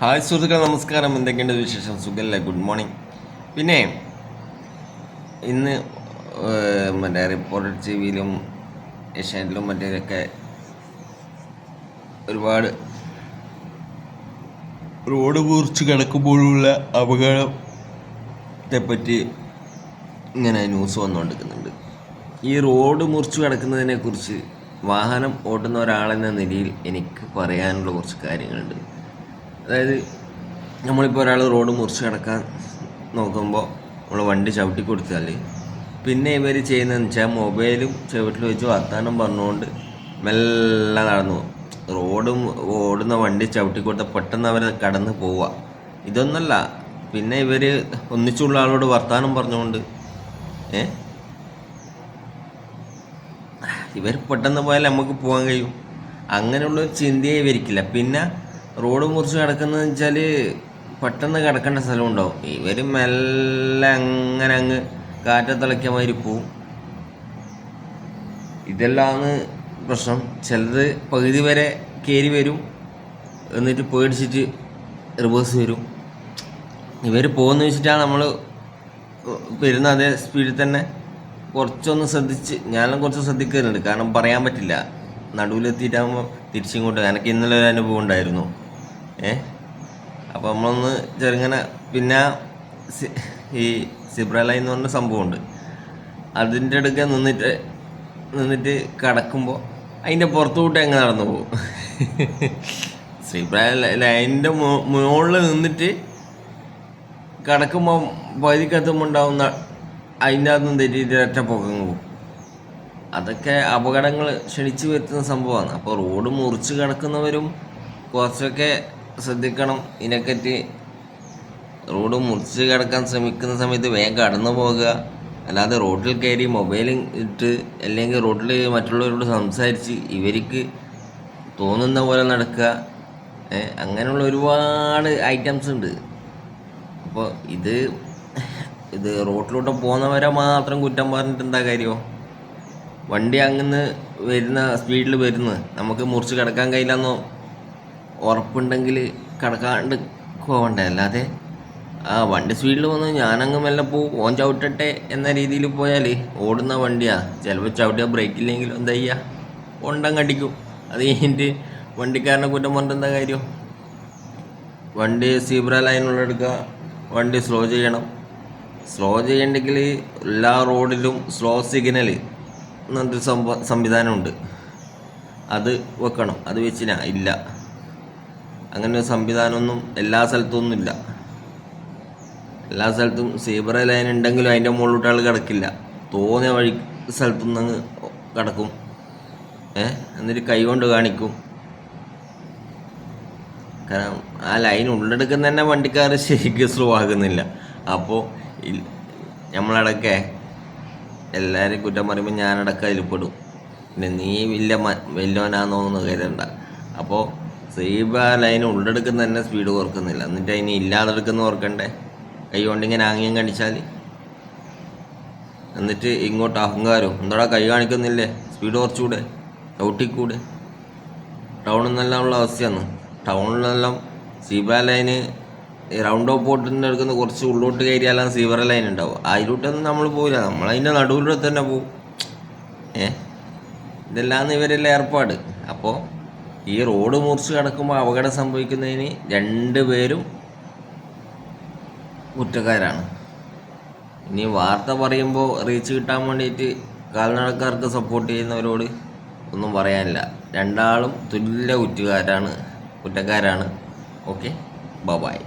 Hi സുഹൃത്തുക്കളെ, നമസ്കാരം. എന്തൊക്കെയുണ്ട് വിശേഷം? സുഖമല്ലേ? Good morning. പിന്നെ ഇന്ന് മറ്റേ റിപ്പോർട്ടർ ടി വിയിലും ഏഷ്യാനെറ്റിലും മറ്റേതൊക്കെ ഒരുപാട് റോഡ് മുറിച്ച് കിടക്കുമ്പോഴുള്ള അപകടത്തെപ്പറ്റി ഇങ്ങനെ ന്യൂസ് വന്നുകൊണ്ടിരിക്കുന്നുണ്ട്. ഈ റോഡ് മുറിച്ച് കിടക്കുന്നതിനെക്കുറിച്ച് വാഹനം ഓട്ടുന്ന ഒരാളെന്ന നിലയിൽ എനിക്ക് പറയാനുള്ള കുറച്ച് കാര്യങ്ങളുണ്ട്. അതായത്, നമ്മളിപ്പോൾ ഒരാൾ റോഡ് മുറിച്ച് കിടക്കാൻ നോക്കുമ്പോൾ നമ്മൾ വണ്ടി ചവിട്ടി കൊടുത്താൽ പിന്നെ ഇവർ ചെയ്യുന്നതെന്ന് വെച്ചാൽ മൊബൈലും ചവിട്ടിൽ വെച്ച് വർത്താനം പറഞ്ഞുകൊണ്ട് മെല്ലെ നടന്നു പോകും. റോഡ് ഓടുന്ന വണ്ടി ചവിട്ടി കൊടുത്താൽ പെട്ടെന്ന് അവർ കടന്ന് പോവുക. ഇതൊന്നല്ല, പിന്നെ ഇവർ ഒന്നിച്ചുള്ള ആളോട് വർത്താനം പറഞ്ഞുകൊണ്ട് ഇവർ പെട്ടെന്ന് പോയാൽ നമുക്ക് പോകാൻ കഴിയും. അങ്ങനെയുള്ളൊരു ചിന്തയെ ഇവരിക്കില്ല. പിന്നെ റോഡ് മുറിച്ച് കിടക്കുന്നതെന്ന് വെച്ചാൽ പെട്ടെന്ന് കിടക്കേണ്ട സ്ഥലം ഉണ്ടാവും. ഇവർ മെല്ലെ അങ്ങനെ അങ്ങ് കാറ്റത്തിളക്കിയ മാതിരി പോവും. ഇതെല്ലാമാണ് പ്രശ്നം. ചിലത് പകുതി വരെ കയറി വരും, എന്നിട്ട് പേടിച്ചിട്ട് റിവേഴ്സ് വരും. ഇവർ പോകുന്ന വെച്ചിട്ടാണ് നമ്മൾ വരുന്ന അതേ സ്പീഡിൽ തന്നെ കുറച്ചൊന്ന് ശ്രദ്ധിച്ച്, ഞാനും കുറച്ച് ശ്രദ്ധിക്കുന്നുണ്ട്. കാരണം പറയാൻ പറ്റില്ല, നടുവിലെത്തിയിട്ടാകുമ്പോൾ തിരിച്ചിങ്ങോട്ട്. എനിക്ക് ഇന്നലെ ഒരു അനുഭവം ഉണ്ടായിരുന്നു. അപ്പോൾ നമ്മളൊന്ന് ചെറുങ്ങനെ, പിന്നെ ഈ സിബ്ര ലൈൻ എന്ന് പറഞ്ഞ സംഭവമുണ്ട്, അതിൻ്റെ അടുക്ക നിന്നിട്ട് കടക്കുമ്പോൾ അതിൻ്റെ പുറത്തോട്ട് എങ്ങനെ നടന്നു പോകും. സിബ്ര ലൈനിൻ്റെ മുകളിൽ നിന്നിട്ട് കടക്കുമ്പോൾ വഴിക്കത്തുമ്പോൾ ഉണ്ടാവുന്ന അതിൻ്റെ അകത്തുനിന്ന് തെറ്റിയിട്ട് ഒറ്റ പൊക്കങ്ങ് പോകും. അതൊക്കെ അപകടങ്ങൾ ക്ഷണിച്ചു വരുത്തുന്ന സംഭവമാണ്. അപ്പോൾ റോഡ് മുറിച്ച് കിടക്കുന്നവരും കുറച്ചൊക്കെ ശ്രദ്ധിക്കണം. ഇതിനെപ്പറ്റി റോഡ് മുറിച്ച് കിടക്കാൻ ശ്രമിക്കുന്ന സമയത്ത് വേഗം കടന്നു പോകുക, അല്ലാതെ റോഡിൽ കയറി മൊബൈൽ ഇട്ട് അല്ലെങ്കിൽ റോഡിൽ മറ്റുള്ളവരോട് സംസാരിച്ച് ഇവർക്ക് തോന്നുന്ന പോലെ നടക്കുക. അങ്ങനെയുള്ള ഒരുപാട് ഐറ്റംസ് ഉണ്ട്. അപ്പോൾ ഇത് റോഡിലൂടെ പോകുന്നവരെ മാത്രം കുറ്റം പറഞ്ഞിട്ട് എന്താ കാര്യമോ? വണ്ടി അങ്ങനെ വരുന്ന സ്പീഡിൽ വരുന്നത് നമുക്ക് മുറിച്ച് കിടക്കാൻ കഴിയില്ലെന്നോ ഉറപ്പുണ്ടെങ്കിൽ കിടക്കാണ്ട് പോകണ്ടേ. അല്ലാതെ വണ്ടി സ്പീഡിൽ വന്ന് ഞാനങ്ങ് മെല്ലെ പോവും, ഓൻ ചവിട്ടട്ടെ എന്ന രീതിയിൽ പോയാൽ ഓടുന്ന വണ്ടിയാ. ചിലപ്പോൾ ചവിട്ടിയാൽ ബ്രേക്ക് ഇല്ലെങ്കിലും എന്താ ചെയ്യുക, കൊണ്ടങ്ങ് അടിക്കും. അത് കഴിഞ്ഞിട്ട് വണ്ടിക്കാരനെ കുറ്റം പറഞ്ഞിട്ട് എന്താ കാര്യം? വണ്ടി സീബ്ര ലൈനുള്ള എടുക്കുക, വണ്ടി സ്ലോ ചെയ്യണം. സ്ലോ ചെയ്യണമെങ്കിൽ എല്ലാ റോഡിലും സ്ലോ സിഗ്നൽ എന്നൊരു സംവിധാനമുണ്ട്. അത് വെക്കണം. അത് വെച്ചിനാ ഇല്ല, അങ്ങനെ ഒരു സംവിധാനമൊന്നും എല്ലാ സ്ഥലത്തൊന്നും ഇല്ല. എല്ലാ സ്ഥലത്തും സീബ്ര ലൈൻ ഉണ്ടെങ്കിലും അതിൻ്റെ മുകളിലോട്ട് ആൾ കിടക്കില്ല. തോന്നിയ വഴി സ്ഥലത്തുനിന്ന് അങ്ങ് കിടക്കും. എന്നിട്ട് കൈ കൊണ്ട് കാണിക്കും. കാരണം ആ ലൈൻ ഉള്ളെടുക്കുന്ന തന്നെ വണ്ടിക്കാർ ശരിക്കും സ്ലോ ആകുന്നില്ല. അപ്പോൾ നമ്മളടക്കെ എല്ലാവരും കുറ്റം പറയുമ്പോൾ ഞാനടക്കം അതിൽ പെടും. പിന്നെ നീ വലിയവനാന്നോന്ന് കരുതണ്ട. അപ്പോൾ സീബ്ര ലൈൻ ഉള്ളെടുക്കുന്ന തന്നെ സ്പീഡ് കുറക്കുന്നില്ല, എന്നിട്ട് അതിന് ഇല്ലാതെടുക്കുന്ന ഓർക്കണ്ടേ? കൈ കൊണ്ട് ഇങ്ങനെ ആംഗ്യം കാണിച്ചാൽ. എന്നിട്ട് ഇങ്ങോട്ട് അഹങ്കാരം, എന്താടാ കൈ കാണിക്കുന്നില്ലേ, സ്പീഡ് കുറച്ചുകൂടെ, ചവിട്ടിക്കൂടെ? ടൗണിൽ നിന്നെല്ലാം ഉള്ള അവസ്ഥയാണ്. ടൗണിലെല്ലാം സീബ്ര ലൈന് റൗണ്ട് ഓഫ് ബോട്ടിൻ്റെ അടുക്കുന്ന കുറച്ച് ഉള്ളോട്ട് കയറിയാലാണ് സീബ്ര ലൈൻ ഉണ്ടാവും. അതിലൂട്ടൊന്നും നമ്മൾ പോവില്ല, നമ്മളതിൻ്റെ നടുവിലൂടെ തന്നെ പോവും. ഇതെല്ലാം ഇവരെല്ലാം ഏർപ്പാട്. അപ്പോൾ ഈ റോഡ് മുറിച്ച് കിടക്കുമ്പോൾ അപകടം സംഭവിക്കുന്നതിന് രണ്ടുപേരും കുറ്റക്കാരാണ്. ഇനി വാർത്ത പറയുമ്പോൾ റീച്ച് കിട്ടാൻ വേണ്ടിയിട്ട് കാൽനടക്കാർക്ക് സപ്പോർട്ട് ചെയ്യുന്നവരോട് ഒന്നും പറയാനില്ല. രണ്ടാളും തുല്യ കുറ്റക്കാരാണ്. Okay, by.